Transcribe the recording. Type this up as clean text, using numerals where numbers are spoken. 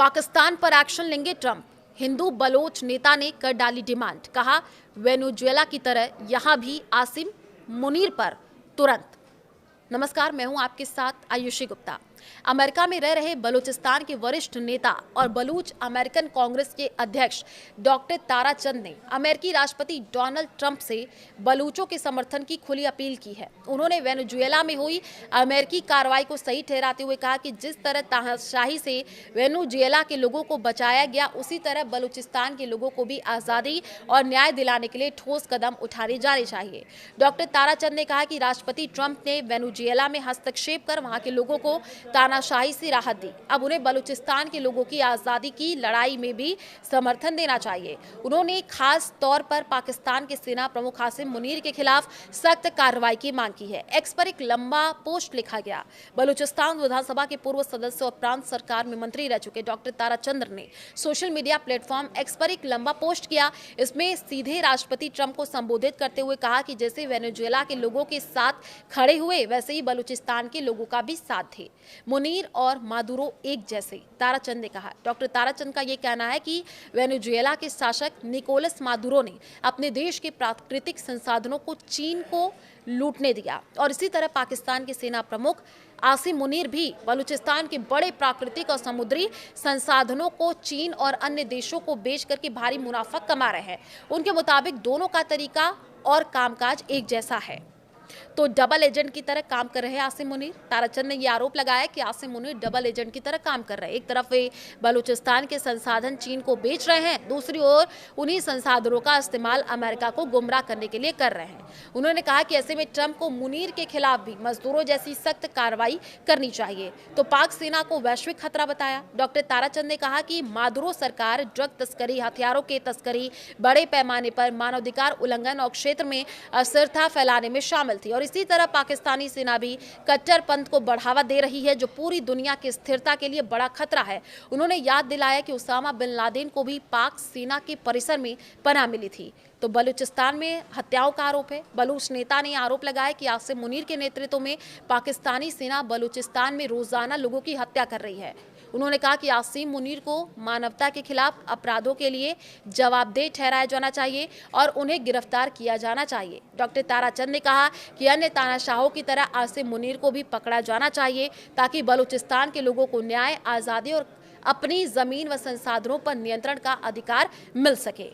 पाकिस्तान पर एक्शन लेंगे Trump. Hindu Bloch नेता ने कर डाली डिमांड, कहा वेनेजुएला की तरह यहां भी आसिम मुनीर पर तुरंत। नमस्कार, मैं हूं आपके साथ आयुषी गुप्ता। अमेरिका में रह रहे बलूचिस्तान के वरिष्ठ नेता और बलूच अमेरिकन कांग्रेस के अध्यक्ष डॉक्टर ताराचंद ने अमेरिकी राष्ट्रपति डोनाल्ड ट्रंप से बलूचों के समर्थन की खुली अपील की है। उन्होंने वेनेजुएला में हुई अमेरिकी कार्रवाई को सही ठहराते हुए कहा कि जिस तरह तानाशाही से वेनेजुएला के लोगों को बचाया गया, उसी तरह बलूचिस्तान के लोगों को भी आज़ादी और न्याय दिलाने के लिए ठोस कदम उठाने जाने चाहिए। डॉक्टर ताराचंद ने कहा कि राष्ट्रपति ट्रंप ने वेनेजुएला में हस्तक्षेप कर वहां के लोगों को तानाशाही से राहत दी। अब उन्हें बलूचिस्तान के लोगों की आज़ादी की लड़ाई में भी समर्थन देना चाहिए। उन्होंने खास तौर पर पाकिस्तान के सेना प्रमुख आसिम मुनीर के खिलाफ सख्त कार्रवाई की मांग की है। एक्स पर एक लंबा पोस्ट लिखा गया। बलूचिस्तान विधानसभा के पूर्व सदस्य और प्रांत सरकार में मंत्री रह चुके डॉक्टर ताराचंद ने सोशल मीडिया प्लेटफॉर्म एक्स पर एक लंबा पोस्ट किया। इसमें सीधे राष्ट्रपति ट्रंप को संबोधित करते हुए कहा कि जैसे वेनेजुएला के लोगों के साथ खड़े हुए, वैसे ही बलूचिस्तान के लोगों का भी साथ थे। मुनीर और मादुरो एक जैसे, ताराचंद ने कहा। डॉक्टर ताराचंद का यह कहना है कि वेनेजुएला के शासक निकोलस मादुरो ने अपने देश के प्राकृतिक संसाधनों को चीन को लूटने दिया और इसी तरह पाकिस्तान के सेना प्रमुख आसिम मुनीर भी बलूचिस्तान के बड़े प्राकृतिक और समुद्री संसाधनों को चीन और अन्य देशों को बेच करके भारी मुनाफा कमा रहे हैं। उनके मुताबिक दोनों का तरीका और कामकाज एक जैसा है, तो डबल एजेंट की तरह काम कर रहे हैं आसिम मुनीर। ताराचंद ने यह आरोप लगाया कि आसिम मुनीर डबल एजेंट की तरह काम कर रहे हैं। एक तरफ वे बलूचिस्तान के संसाधन चीन को बेच रहे हैं, दूसरी ओर उन्हीं संसाधनों का इस्तेमाल अमेरिका को गुमराह करने के लिए कर रहे हैं। उन्होंने कहा कि ऐसे में ट्रंप को मुनीर के खिलाफ भी मजदूरों जैसी सख्त कार्रवाई करनी चाहिए, तो पाक सेना को वैश्विक खतरा बताया। डॉक्टर ताराचंद ने कहा कि मादुरो सरकार ड्रग तस्करी, हथियारों की तस्करी, बड़े पैमाने पर मानवाधिकार उल्लंघन और क्षेत्र में अस्थिरता फैलाने में शामिल थी और इसी तरह पाकिस्तानी सेना भी कट्टरपंथ को बढ़ावा दे रही है, जो पूरी दुनिया की स्थिरता के लिए बड़ा खतरा है। उन्होंने याद दिलाया कि उसामा बिन लादेन को भी पाक सेना के परिसर में पनाह मिली थी। तो बलूचिस्तान में हत्याओं का आरोप है। बलूच नेता ने आरोप लगाया कि आसिम मुनीर के नेतृत्व में पाकिस्तानी सेना बलूचिस्तान में रोजाना लोगों की हत्या कर रही है। उन्होंने कहा कि आसिम मुनीर को मानवता के खिलाफ अपराधों के लिए जवाबदेह ठहराया जाना चाहिए और उन्हें गिरफ्तार किया जाना चाहिए। डॉक्टर ताराचंद ने कहा कि अन्य तानाशाहों की तरह आसिम मुनीर को भी पकड़ा जाना चाहिए, ताकि बलूचिस्तान के लोगों को न्याय, आज़ादी और अपनी जमीन व संसाधनों पर नियंत्रण का अधिकार मिल सके।